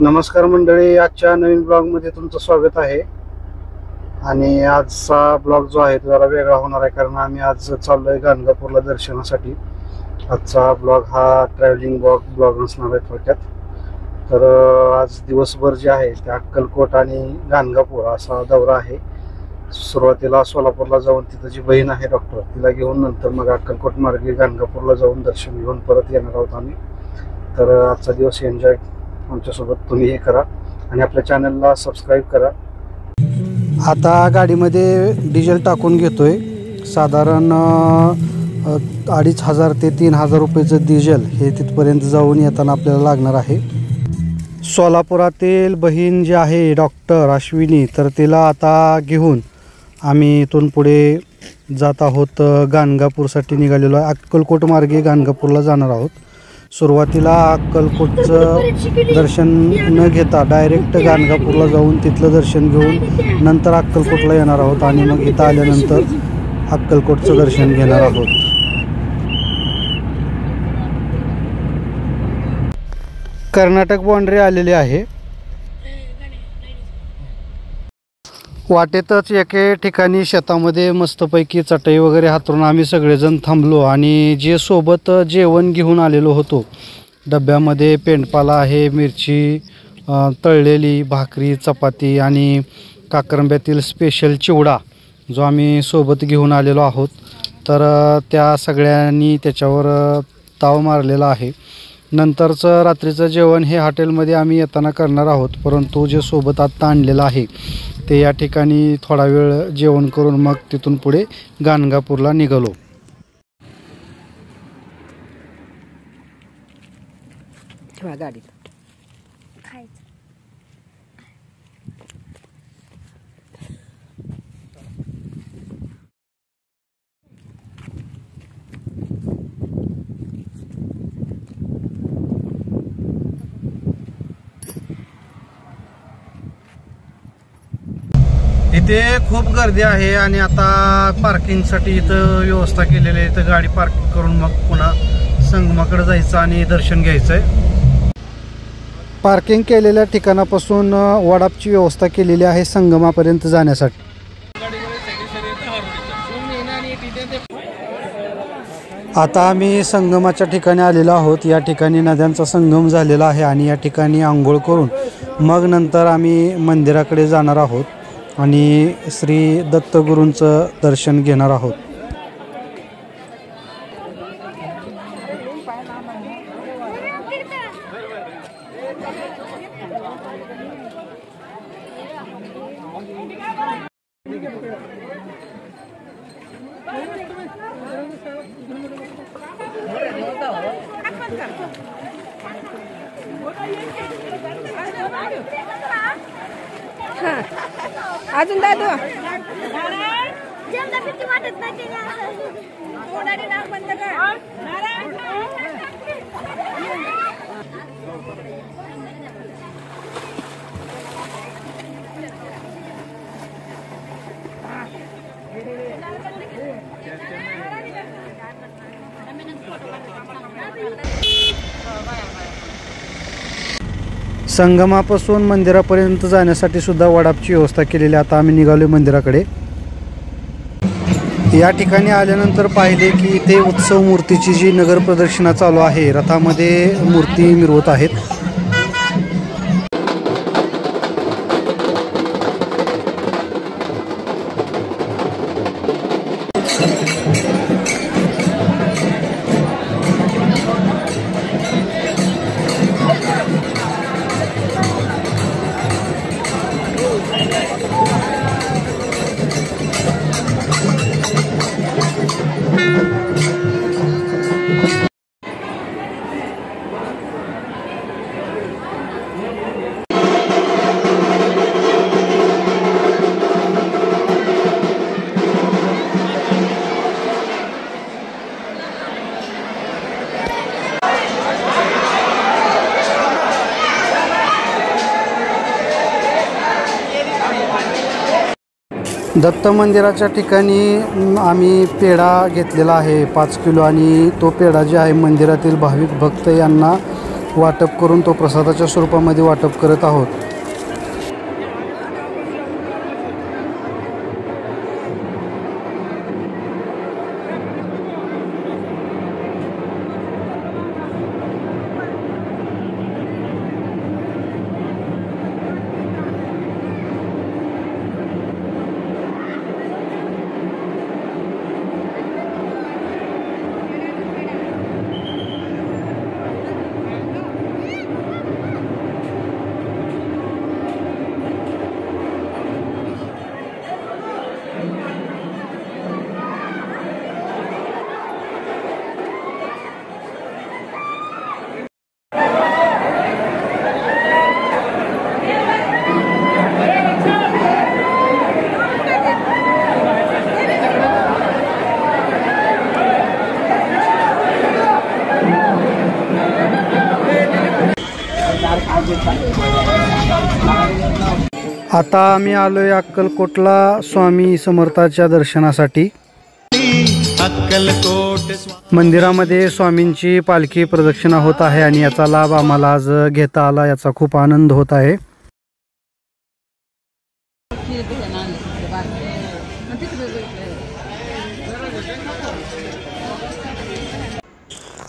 नमस्कार मंडळी, आजच्या नवीन ब्लॉग मध्ये तुमचं स्वागत आहे। आणि आजचा ब्लॉग जो आहे तो जरा वेगळा होणार आहे, कारण आम्ही आज चाललोय गाणगापूरला दर्शनासाठी। आजचा ब्लॉग हा ट्रॅव्हलिंग ब्लॉग असणार आहे थोडक्यात। तर आज दिवसभर जे आहे ते अक्कलकोट आणि गाणगापूर असा दौरा आहे। सुरुवातीला सोलापूरला जाऊन तिथं जी बहीण आहे डॉक्टर, तिला घेऊन नंतर मग अक्कलकोट मार्गे गाणगापूरला जाऊन दर्शन घेऊन परत येणार आहोत आम्ही। तर आजचा दिवस एन्जॉय आमच्यासोबत तुम्ही हे करा आणि आपल्या चॅनलला सबस्क्राईब करा। आता गाडीमध्ये डिझेल टाकून घेतोय, साधारण 2500 ते 3000 रुपयाचं डिझेल हे तिथपर्यंत जाऊन येताना आपल्याला लागणार आहे। सोलापुरातील बहीण जी आहे डॉक्टर अश्विनी, तर तिला आता घेऊन आम्ही इथून पुढे जात आहोत गाणगापूरसाठी निघालेलो आहे। अक्कलकोट मार्गे गाणगापूरला जाणार आहोत। सुरुवातीला अक्कलकोटचं दर्शन न घेता डायरेक्ट गाणगापूरला जाऊन तिथलं दर्शन घेऊन नंतर अक्कलकोटला येणार आहोत आणि मग इथं आल्यानंतर अक्कलकोटचं दर्शन घेणार आहोत। कर्नाटक बाउंड्री आलेली आहे। वाटेतच एके ठिकाणी शेतामध्ये मस्तपैकी चटई वगैरे हातरून आम्ही सगळेजण थांबलो आणि जे सोबत जेवण घेऊन आलेलो होतो, डब्यामध्ये पेंडपाला आहे, मिरची, तळलेली भाकरी, चपाती आणि काकरंब्यातील स्पेशल चिवडा जो आम्ही सोबत घेऊन आलेलो आहोत, तर त्या सगळ्यांनी त्याच्यावर ताव मारलेला आहे। नंतरचं रात्रीचं जेवण हे हॉटेलमध्ये आम्ही येताना करणार आहोत, परंतु जे सोबत आत्ता आणलेलं आहे ते या ठिकाणी थोडा वेळ जेवण करून मग तिथून पुढे गाणगापूरला निघालो। गाडीत इथे खूप गर्दी आहे आणि आता पार्किंगसाठी इथं व्यवस्था केलेली आहे। इथं गाडी पार्किंग करून मग पुन्हा संगमाकडे जायचं आणि दर्शन घ्यायचं आहे। पार्किंग केलेल्या ठिकाणापासून वडापची व्यवस्था केलेली आहे संगमापर्यंत जाण्यासाठी। आता आम्ही संगमाच्या ठिकाणी आलेलो आहोत। या ठिकाणी नद्यांचा संगम झालेला आहे आणि या ठिकाणी आंघोळ करून मग नंतर आम्ही मंदिराकडे जाणार आहोत आणि श्री दत्तगुरूंचं दर्शन घेणार आहोत। अजून दादू संगमापासून मंदिरापर्यंत जाण्यासाठी सुद्धा वडापची व्यवस्था केलेली। आता आम्ही निघालो मंदिराकडे। या ठिकाणी आल्यानंतर पाहिले की इथे उत्सव मूर्तीची जी नगर प्रदक्षिणा चालू आहे, रथामध्ये मूर्ती मिरवत आहेत। दत्त मंदिराच्या ठिकाणी आम्ही पेढा घेतलेला आहे 5 किलो आणि तो पेढा जे आहे मंदिरातील भाविक भक्त यांना वाटप करून तो प्रसादाच्या स्वरूपामध्ये वाटप करत आहोत. आता आम्ही आलोय अक्कलकोटला स्वामी समर्थाच्या दर्शनासाठी. मंदिरामध्ये स्वामींची पालखी प्रदक्षिणा होत आहे आणि याचा लाभ आम्हाला आज घेता आला, याचा खूप आनंद होत आहे.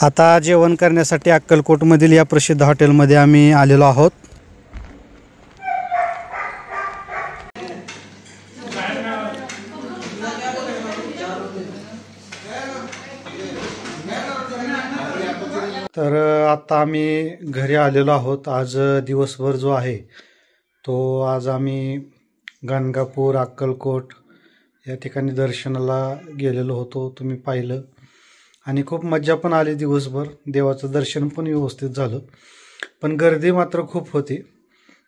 आता जेवण करण्यासाठी अक्कलकोटमधील या प्रसिद्ध हॉटेलमध्ये आम्ही आलेलो आहोत. तर आता आम्ही घरी आलेलो आहोत. आज दिवसभर जो आहे तो आज आम्ही गाणगापूर अक्कलकोट या ठिकाणी दर्शनाला गेलेलो होतो, तुम्ही पाहिलं. आणि खूप मज्जा पण आली दिवसभर. देवाचं दर्शन पण व्यवस्थित झालं, पण गर्दी मात्र खूप होती.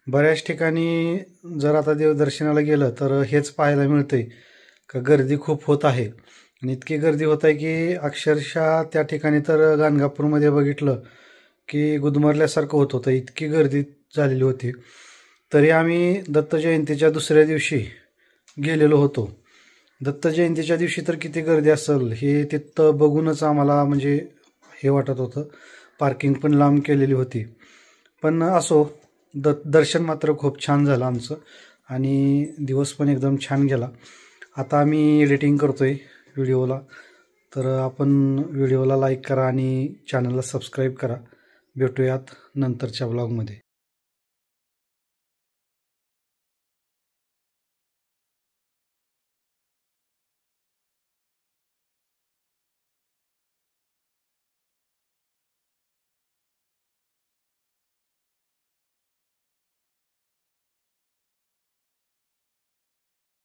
बऱ्याच ठिकाणी जर आता देवदर्शनाला गेलं तर हेच पाहायला मिळतंय का गर्दी खूप होत आहे. आणि इतकी गर्दी होत आहे की अक्षरशः त्या ठिकाणी तर गाणगापूरमध्ये बघितलं की गुदमरल्यासारखं होत होतं, इतकी गर्दी झालेली होती. तरी आम्ही दत्त जयंतीच्या दुसऱ्या दिवशी गेलेलो होतो. दत्त जयंतीच्या दिवशी तर किती गर्दी असेल हे तिथं बघूनच आम्हाला म्हणजे हे वाटत होतं. पार्किंग पण लांब केलेली होती. पण असो, दर्शन मात्र खूप छान झालं आमचं आणि दिवस पण एकदम छान गेला. आता आम्ही एडिटिंग करतोय व्हिडिओला, तर आपण व्हिडिओला लाईक करा आणि चॅनलला सबस्क्राईब करा. भेटूयात नंतरच्या ब्लॉगमध्ये.